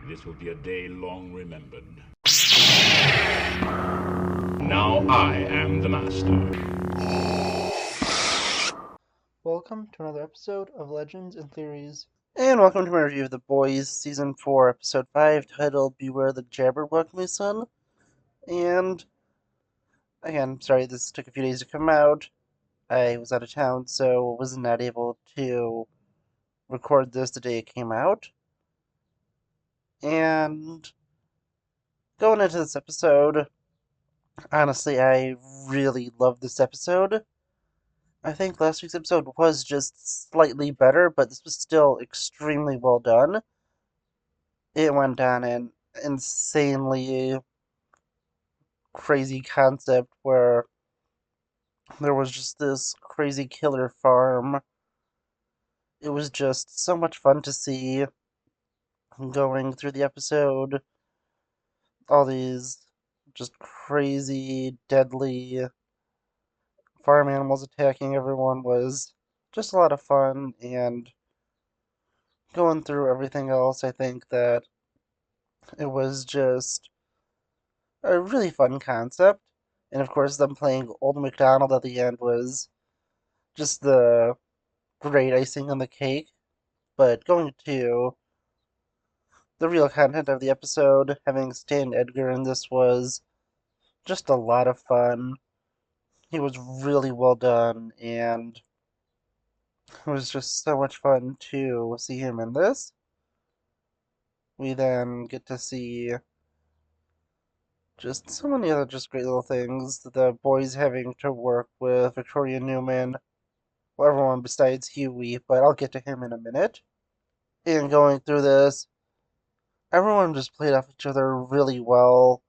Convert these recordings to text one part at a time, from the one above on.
This will be a day long remembered. Now I am the master. Welcome to another episode of Legends and Theories. And welcome to my review of The Boys, Season 4, Episode 5, titled Beware the Jabberwock, My Son. And, again, sorry this took a few days to come out. I was out of town, so was not able to record this the day it came out. And, going into this episode, honestly, I really love this episode. I think last week's episode was just slightly better, but this was still extremely well done. It went on an insanely crazy concept where there was just this crazy killer farm. It was just so much fun to see going through the episode. All these just crazy, deadly farm animals attacking everyone was just a lot of fun, and going through everything else, I think that it was just a really fun concept. And of course, them playing Old MacDonald at the end was just the great icing on the cake. But going to the real content of the episode, having Stan Edgar in this was just a lot of fun. He was really well done, and it was just so much fun to see him in this. We then get to see just so many other just great little things. The boys having to work with Victoria Newman, well, everyone besides Huey, but I'll get to him in a minute. And going through this, everyone just played off each other really well.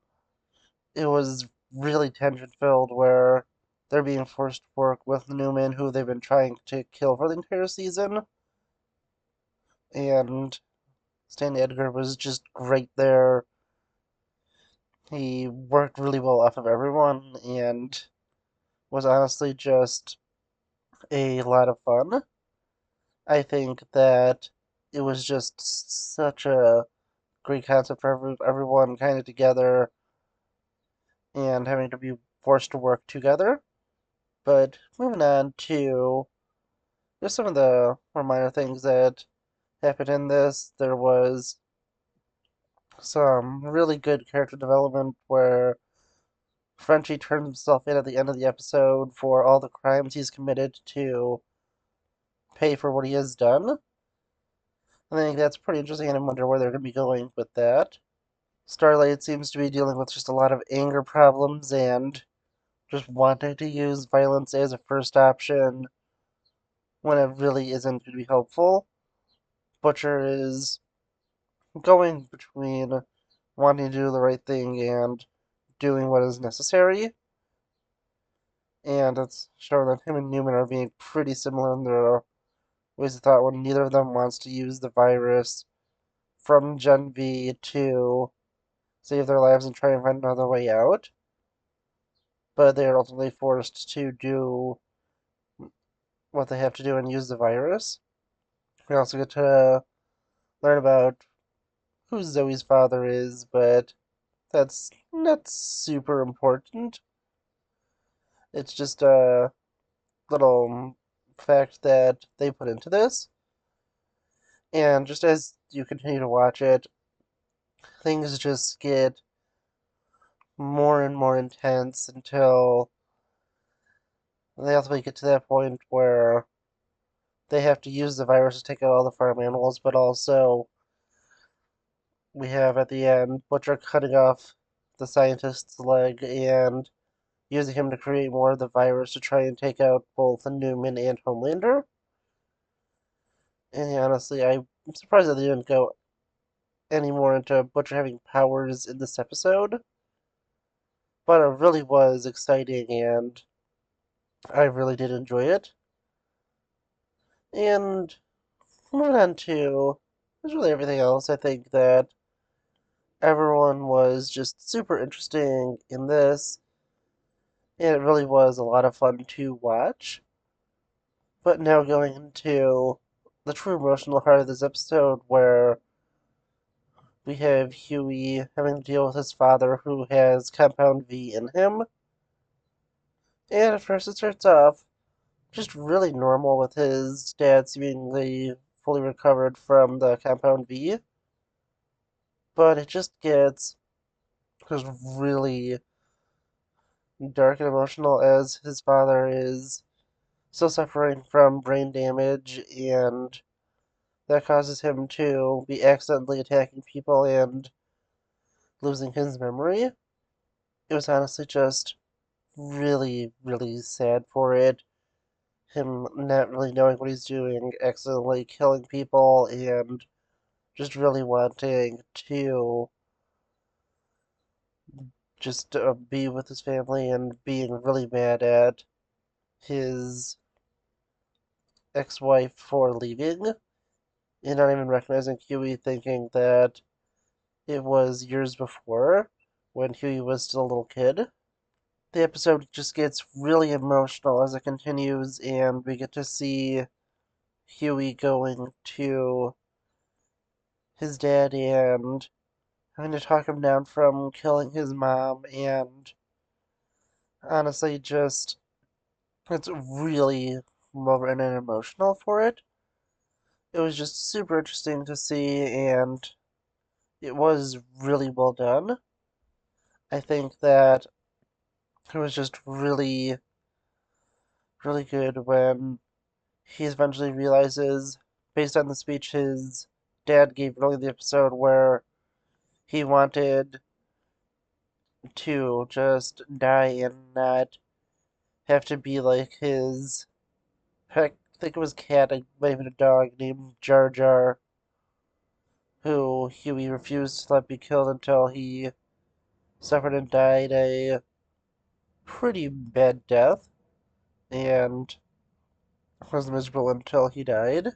It was really tension filled where they're being forced to work with Newman, who they've been trying to kill for the entire season. And Stan Edgar was just great there. He worked really well off of everyone and was honestly just a lot of fun. I think that it was just such a great concept for everyone kind of together and having to be forced to work together. But moving on to just some of the more minor things that happened in this, there was some really good character development where Frenchie turns himself in at the end of the episode for all the crimes he's committed to pay for what he has done. I think that's pretty interesting, and I wonder where they're going to be going with that. Starlight seems to be dealing with just a lot of anger problems and just wanting to use violence as a first option when it really isn't going to be helpful. Butcher is going between wanting to do the right thing and doing what is necessary. And it's shown that him and Newman are being pretty similar in their ways of thought when neither of them wants to use the virus from Gen V to save their lives and try and find another way out. But they are ultimately forced to do what they have to do and use the virus. We also get to learn about who Zoe's father is, but that's not super important. It's just a little fact that they put into this. And just as you continue to watch it, things just get more and more intense until they ultimately get to that point where they have to use the virus to take out all the farm animals, but also we have at the end Butcher cutting off the scientist's leg and using him to create more of the virus to try and take out both Newman and Homelander. And honestly, I'm surprised that they didn't go any more into Butcher having powers in this episode. But it really was exciting, and I really did enjoy it. And moving on to there's really everything else. I think that everyone was just super interesting in this, and it really was a lot of fun to watch. But now going into the true emotional heart of this episode, where we have Huey having to deal with his father who has Compound V in him. And at first it starts off just really normal with his dad seemingly fully recovered from the Compound V. But it just really dark and emotional as his father is still suffering from brain damage, and that causes him to be accidentally attacking people and losing his memory. It was honestly just really, really sad for it. Him not really knowing what he's doing, accidentally killing people, and just really wanting to just be with his family and being really mad at his ex-wife for leaving and not even recognizing Huey, thinking that it was years before when Huey was still a little kid. The episode just gets really emotional as it continues, and we get to see Huey going to his dad and having to talk him down from killing his mom, and honestly, just it's really well written and emotional for it. It was just super interesting to see, and it was really well done. I think that it was just really, really good when he eventually realizes, based on the speech his dad gave earlier in the episode, where he wanted to just die and not have to be like his. I think it was cat, maybe a dog named Jar Jar, who Huey refused to let be killed until he suffered and died a pretty bad death, and was miserable until he died.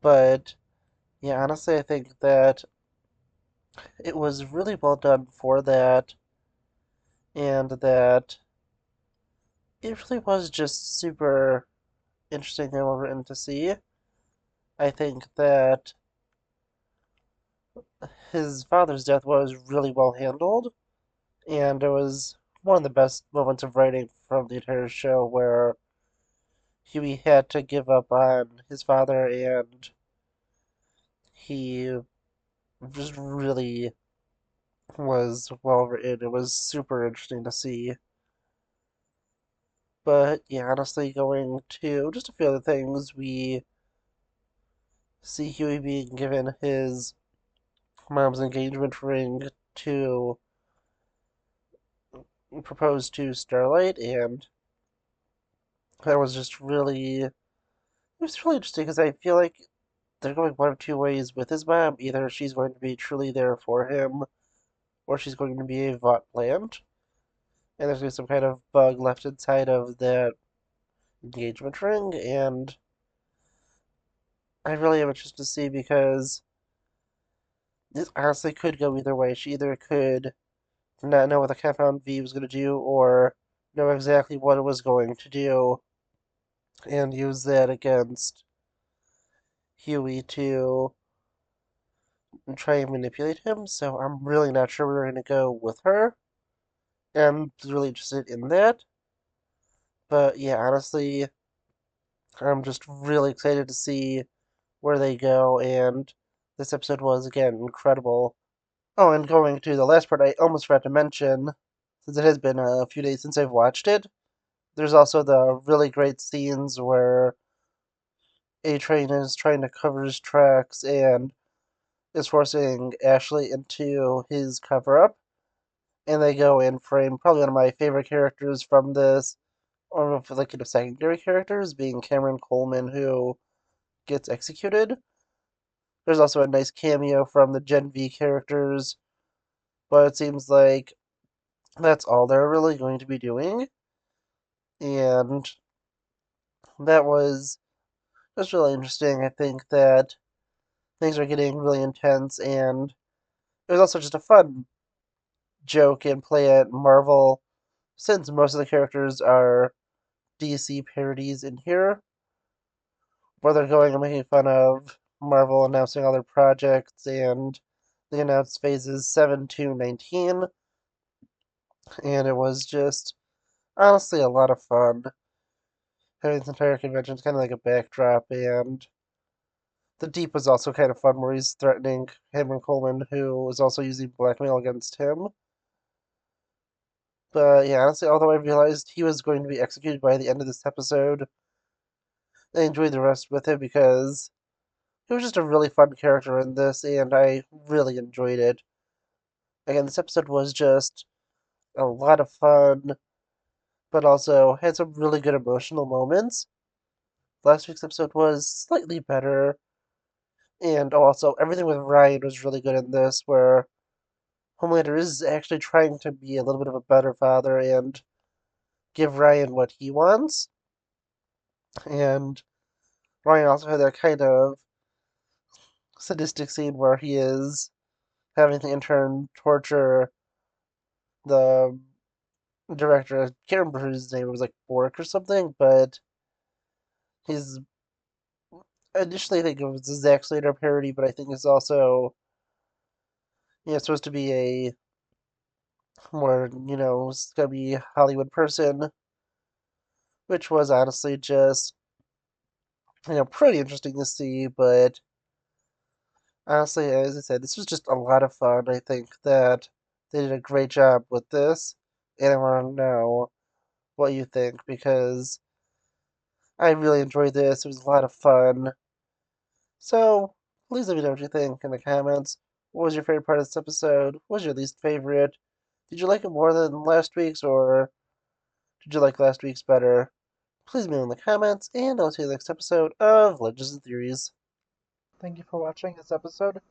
But yeah, honestly, I think that it was really well done for that, and that it really was just super interesting and well written to see. I think that his father's death was really well handled, and it was one of the best moments of writing from the entire show where Huey had to give up on his father, and he just really was well written. It was super interesting to see. But yeah, honestly, going to just a few other things, we see Huey being given his mom's engagement ring to propose to Starlight, and that was just really it was really interesting because I feel like they're going one of two ways with his mom. Either she's going to be truly there for him, or she's going to be a Vought plant, and there's going to be some kind of bug left inside of that engagement ring, and I really am interested to see because this honestly could go either way. She either could not know what the Compound V was going to do, or know exactly what it was going to do, and use that against Huey to try and manipulate him. So I'm really not sure where we're going to go with her. I'm really interested in that. But yeah, honestly, I'm just really excited to see where they go, and this episode was, again, incredible. Oh, and going to the last part, I almost forgot to mention, since it has been a few days since I've watched it, there's also the really great scenes where A-Train is trying to cover his tracks and is forcing Ashley into his cover-up, and they go and frame probably one of my favorite characters from this, or of like the secondary characters, being Cameron Coleman, who gets executed. There's also a nice cameo from the Gen V characters, but it seems like that's all they're really going to be doing. And that was just really interesting. I think that things are getting really intense, and it was also just a fun joke and play at Marvel, since most of the characters are DC parodies in here, where they're going and making fun of Marvel announcing all their projects and They announced phases 7 to 19, and it was just honestly a lot of fun. Having this entire convention is kind of like a backdrop, and the Deep was also kind of fun, where he's threatening Cameron Coleman, who was also using blackmail against him. But yeah, honestly, although I realized he was going to be executed by the end of this episode, I enjoyed the rest with him because he was just a really fun character in this, and I really enjoyed it. Again, this episode was just a lot of fun, but also had some really good emotional moments. Last week's episode was slightly better, and also everything with Ryan was really good in this, where Homelander is actually trying to be a little bit of a better father and give Ryan what he wants. And Ryan also had that kind of sadistic scene where he is having the intern torture the director. I can't remember his name. It was like Bork or something, but he's initially I think it was a Zack Snyder parody, but I think it's also supposed to be a more it's gonna be a Hollywood person, which was honestly just pretty interesting to see. But honestly, as I said, this was just a lot of fun. I think that they did a great job with this, and I want to know what you think because I really enjoyed this. It was a lot of fun. So please let me know what you think in the comments. What was your favorite part of this episode? What was your least favorite? Did you like it more than last week's, or did you like last week's better? Please leave me in the comments, and I'll see you next episode of Legends and Theories. Thank you for watching this episode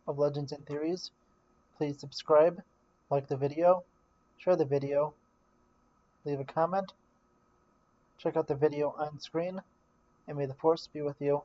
of Legends and Theories. Please subscribe, like the video, share the video, leave a comment, check out the video on screen, and may the Force be with you.